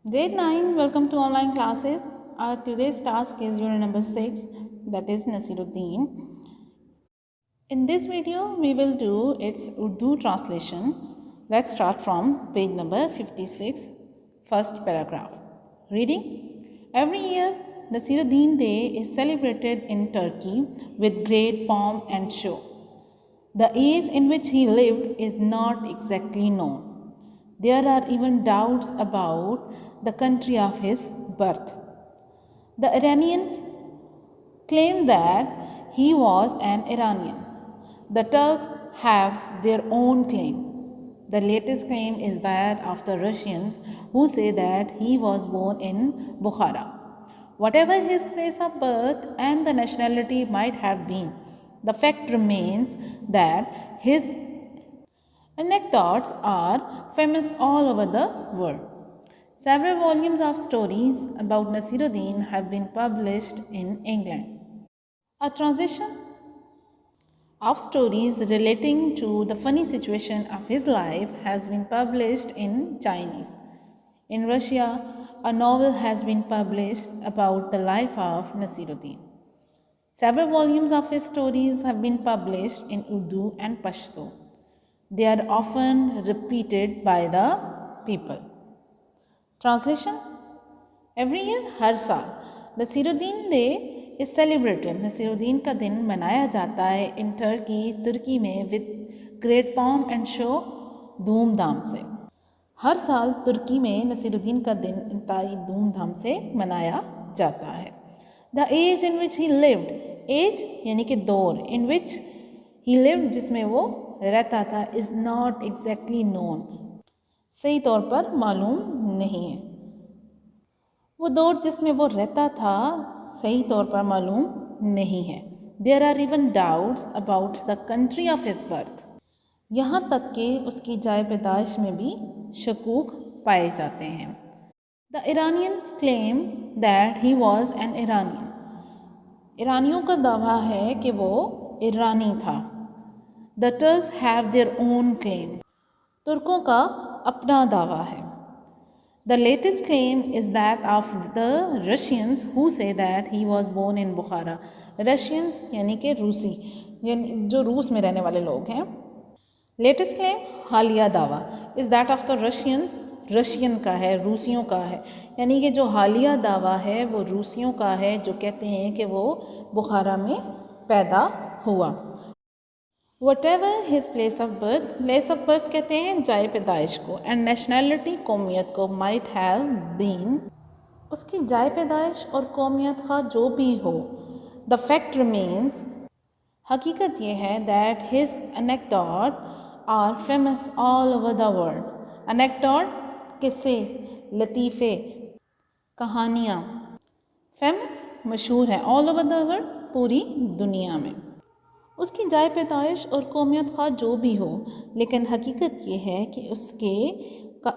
Grade 9, welcome to online classes. Our today's task is unit number 6, that is Nasiruddin. In this video, we will do its Urdu translation. Let's start from page number 56, first paragraph. Reading. Every year, Nasiruddin Day is celebrated in Turkey with great pomp and show. The age in which he lived is not exactly known. There are even doubts about the country of his birth. The Iranians claim that he was an Iranian. The Turks have their own claim. The latest claim is that of the Russians, who say that he was born in Bukhara. Whatever his place of birth and the nationality might have been, the fact remains that his anecdotes are famous all over the world. Several volumes of stories about Nasiruddin have been published in England. A translation of stories relating to the funny situation of his life has been published in Chinese. In Russia, a novel has been published about the life of Nasiruddin. Several volumes of his stories have been published in Urdu and Pashto. They are often repeated by the people. Translation. Every year, हर साल Nasiruddin day is celebrated Nasiruddin का दिन मनाया जाता है in तुर्की में with great pomp and show धूमधाम से। हर साल तुर्की में नसीरुद्दीन का दिन इंतहाई धूमधाम से मनाया जाता है। The age in which he lived, age यानी कि दौर, इन विच ही लिव्ड जिसमें वो रहता था, इज़ नॉट एग्जैक्टली नोन, सही तौर पर मालूम नहीं है। वो दौर जिसमें वो रहता था सही तौर पर मालूम नहीं है। There are even doubts about the country of his birth, यहाँ तक कि उसकी जाए पैदाइश में भी शकूक पाए जाते हैं। The Iranians claim that he was an Iranian, ईरानियों का दावा है कि वो ईरानी था। The Turks have their own claim, तुर्कों का अपना दावा है। The latest claim is that of the Russians who say that he was born in Bukhara. Russians यानी कि रूसी, यानी जो रूस में रहने वाले लोग हैं। लेटेस्ट क्लेम हालिया दावा is that of the Russians, Russian का है, रूसियों का है, यानी कि जो हालिया दावा है वो रूसियों का है, जो कहते हैं कि वो बुखारा में पैदा हुआ। Whatever his place of birth कहते हैं जाए पैदाइश को, एंड नेशनैलिटी कौमियत को, might have been, उसकी जाए पैदाइश और कौमियत का जो भी हो। The fact remains, हकीकत ये है that his anecdote are famous all over the world. anecdote किस्से, लतीफ़े, कहानियाँ, famous मशहूर है, all over the world पूरी दुनिया में। उसकी जाए पैदाइश और कौमियत खा जो भी हो, लेकिन हकीकत ये है कि उसके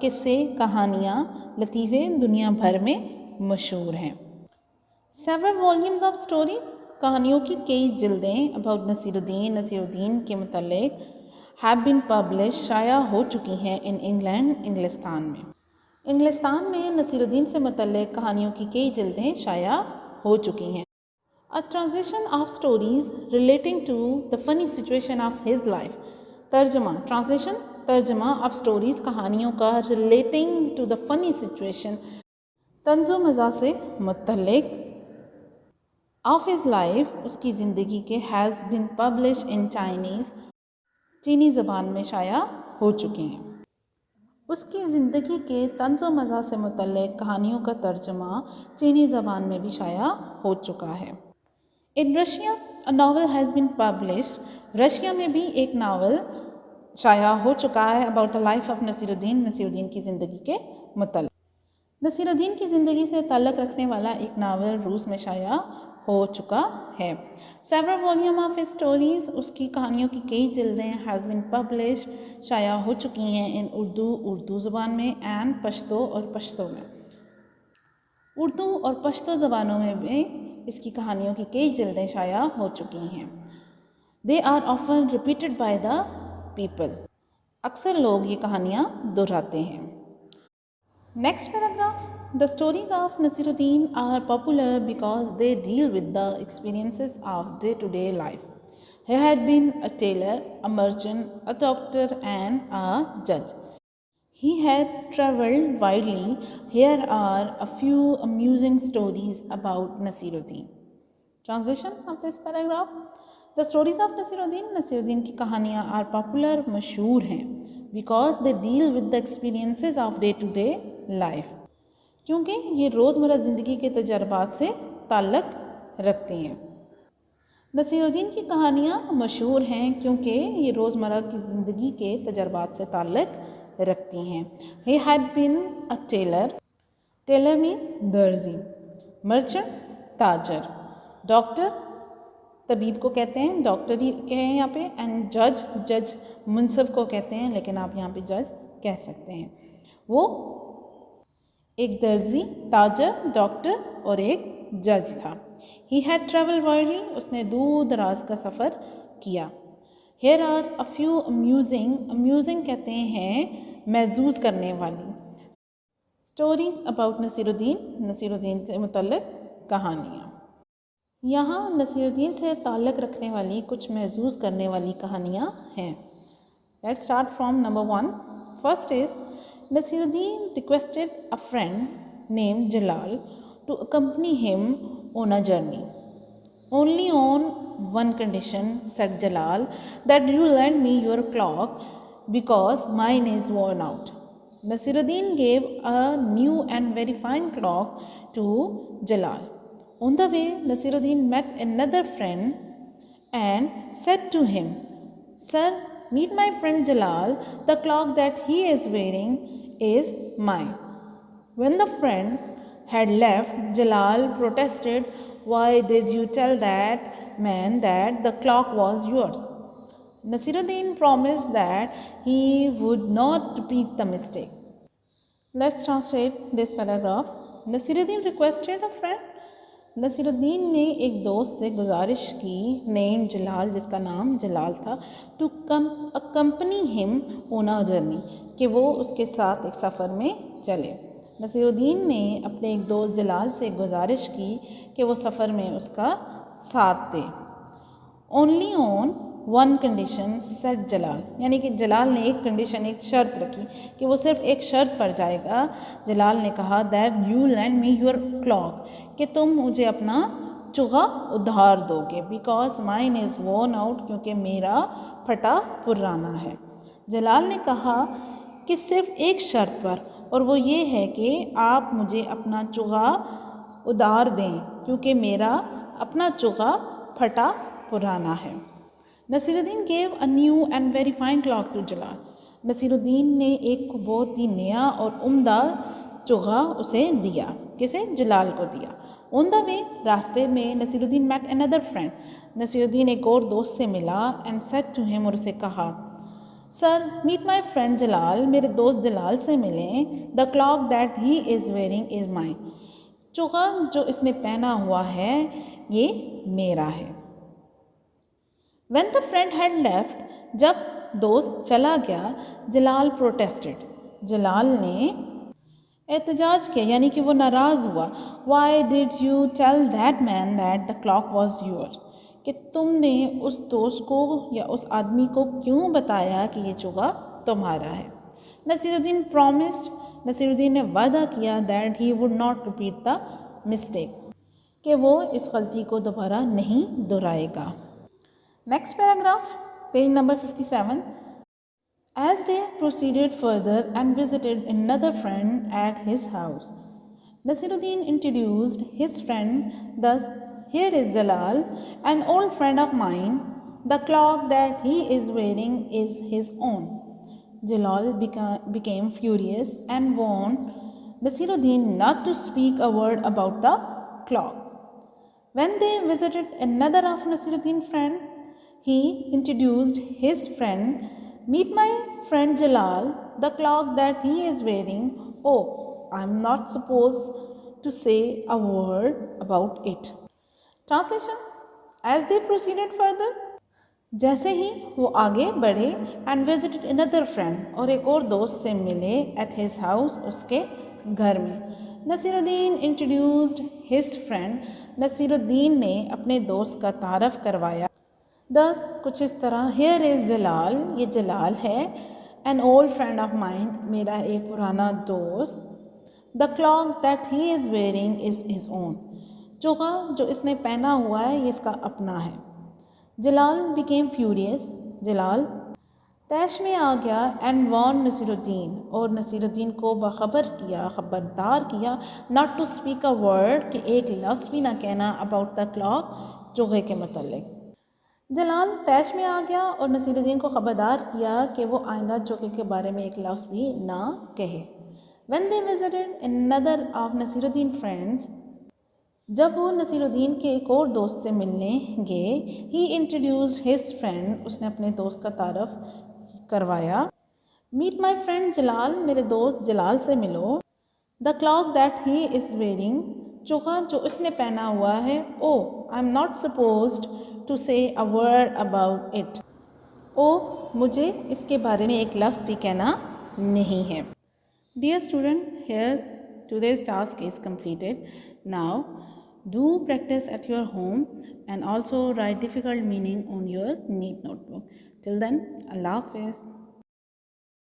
किस्से, कहानियाँ, लतीफ़े दुनिया भर में मशहूर हैं। सेवरल वॉल्यूम्स ऑफ स्टोरीज़, कहानियों की कई जिल्दें अबाउट नसीरुद्दीन के मतलब हैव बीन पब्लिश, शाया हो चुकी हैं इन इंग्लैंड, इंग्लिस्तान में। इंग्लिस्तान में नसीरुद्दीन से मतलब कहानियों की कई जिल्दें शाया हो चुकी हैं। A translation of stories relating to the funny situation of his life. तर्जमा, translation, तर्जमा of stories, कहानियों का, relating to the funny situation, तंज़ो मज़ा से मुत्तल्लिक़, of his life, उसकी ज़िंदगी के, has been published in Chinese, चीनी ज़बान में शाया हो चुकी हैं। उसकी ज़िंदगी के तंज़ो मज़ा से मुत्तल्लिक़ कहानियों का तर्जमा चीनी ज़बान में भी शाया हो चुका है। In Russia a novel has been published, Russia में भी एक नावल शाया हो चुका है about the life of Nasiruddin की ज़िंदगी के मुतल्लिक़। नसीरुद्दीन की ज़िंदगी से ताल्लुक़ रखने वाला एक नावल रूस में शाया हो चुका है। Several volume of his stories, उसकी कहानियों की कई जिल्दें हैज़ बीन पब्लिश्ड, शाया हो चुकी हैं इन उर्दू ज़बान में, एंड पश्तो और पश्तो में। उर्दू और पश्तो ज़बानों में भी इसकी कहानियों की कई जिल्दें शाया हो चुकी हैं। They are often repeated by the people, अक्सर लोग ये कहानियाँ दोहराते हैं। Next paragraph. The stories of Nasiruddin are popular because they deal with the experiences of day-to-day life. He had been a tailor, a merchant, a doctor, and a judge. He had travelled widely. Here are a few amusing stories about Nasiruddin. Translation of this paragraph. The stories of Nasiruddin की कहानियाँ are popular, मशहूर हैं because they deal with the experiences of day to day life. क्योंकि ये रोज़मर्रा ज़िंदगी के तजर्बात से ताल्लुक़ रखती हैं. नसीरुद्दीन की कहानियाँ मशहूर हैं क्योंकि ये रोज़मर्रा की ज़िंदगी के तजर्बात से ताल्लुक़ रखती हैं. He had been a tailor. Tailor mean दर्जी. Merchant ताजर. डॉक्टर तबीब को कहते हैं, डॉक्टर ही कहे हैं यहाँ पे. एंड जज मुंसफ को कहते हैं, लेकिन आप यहाँ पे जज कह सकते हैं. वो एक दर्जी, ताजर, डॉक्टर और एक जज था. He had travel widely. उसने दूर दराज का सफ़र किया. Here are a few amusing कहते हैं महजूज़ करने वाली. स्टोरीज अबाउट नसीरुद्दीन के मुतल्लिक़ कहानियाँ. यहाँ नसीरुद्दीन से ताल्लुक़ रखने वाली कुछ महजूज़ करने वाली कहानियाँ हैं. Let's start from number 1. First is Nasiruddin requested a friend named Jalal to accompany him on a journey. Only on one condition, said Jalal, that you lend me your clock because mine is worn out. Nasiruddin gave a new and very fine clock to Jalal. On the way, Nasiruddin met another friend and said to him, Sir, meet my friend Jalal. The clock that he is wearing is mine. When the friend had left, Jalal protested, Why did you tell that man that the clock was yours? Nasiruddin promised that he would not repeat the mistake. Let's translate this paragraph. Nasiruddin requested a friend. Nasiruddin ने एक दोस्त से गुजारिश की, name जलाल, जिसका नाम Jalal था, to accompany him on a journey, कि वो उसके साथ एक सफ़र में चले. नसीरुद्दीन ने अपने एक दोस्त जलाल से गुजारिश की कि वो सफ़र में उसका साथ दे. Only on one condition, said Jalal, यानी कि जलाल ने एक कंडीशन, एक शर्त रखी कि वो सिर्फ एक शर्त पर जाएगा. जलाल ने कहा that you land me your clock, कि तुम मुझे अपना चुगा उधार दोगे. Because mine is worn out, क्योंकि मेरा फटा पुराना है. जलाल ने कहा कि सिर्फ एक शर्त पर, और वो ये है कि आप मुझे अपना चुगा उधार दें, क्योंकि मेरा अपना चुगा फटा पुराना है. Nasruddin gave a new and very fine cloak to Jalal. Nasruddin ने एक बहुत ही नया और उम्दा चुगा उसे दिया. किसे? जलाल को दिया. ऑन द वे, रास्ते में, Nasiruddin met another friend. Nasiruddin एक और दोस्त से मिला. एंड सेड टू हिम, और उसे कहा, sir, meet my friend Jalal, मेरे दोस्त जलाल से मिलें. The cloak that he is wearing is mine, चुगा जो इसने पहना हुआ है ये मेरा है. When the friend had left, जब दोस्त चला गया, जलाल प्रोटेस्टेड, जलाल ने एहतजाज किया, यानी कि वो नाराज़ हुआ. Why did you tell that man that the clock was yours? कि तुमने उस दोस्त को या उस आदमी को क्यों बताया कि ये चुगा तुम्हारा है. नसीरुद्दीन promised, नसीरुद्दीन ने वादा किया that he would not repeat the mistake, कि वो इस गलती को दोबारा नहीं दोहराएगा. Next paragraph, page number 57. As they proceeded further and visited another friend at his house, Nasiruddin introduced his friend thus, Here is Jalal, an old friend of mine. The clock that he is wearing is his own. Jalal became furious and warned Nasiruddin not to speak a word about the clock. When they visited another of Nasiruddin's friend, he introduced his friend, Meet my friend Jalal, the clock that he is wearing. Oh, I am not supposed to say a word about it. Translation. As they proceeded further, जैसे ही वो आगे बढ़े, and visited another friend, और एक और दोस्त से मिले, at his house, उसके घर में। Nasiruddin introduced his friend, Nasiruddin ने अपने दोस्त का तारफ़ करवाया। दस कुछ इस तरह, हेयर इज़ जलाल, ये जलाल है, an old friend of mine, मेरा एक पुराना दोस्त। The cloak that he is wearing is his own, चोगा जो इसने पहना हुआ है ये इसका अपना है। जलाल बिकेम फ्यूरियस, जलाल तैश में आ गया, एंड वॉर्न नसीरुद्दीन, और नसीरुद्दीन को बाखबर किया, ख़बरदार किया, not to speak a word, कि एक लफ्ज़ भी ना कहना, अबाउट द क्लॉक, चोगे के मतलब। जलाल तैश में आ गया और नसीरुद्दीन को ख़बरदार किया कि वो आइंदा चौके के बारे में एक लफ्ज़ भी ना कहे। When they visited another of Nasiruddin friends, जब वो नसीरुद्दीन के एक और दोस्त से मिलने गए, ही इंट्रोड्यूस्ड हिज फ्रेंड, उसने अपने दोस्त का तारफ़ करवाया। मीट माई फ्रेंड जलाल, मेरे दोस्त जलाल से मिलो। The cloak that he is wearing, चोगा जो उसने पहना हुआ है। Oh I am not supposed to say a word about it, oh मुझे इसके बारे में एक लफ्ज़ भी कहना नहीं है। Dear student, here today's task is completed. Now do practice at your home and also write difficult meaning on your neat notebook. Till then, Allah Hafiz.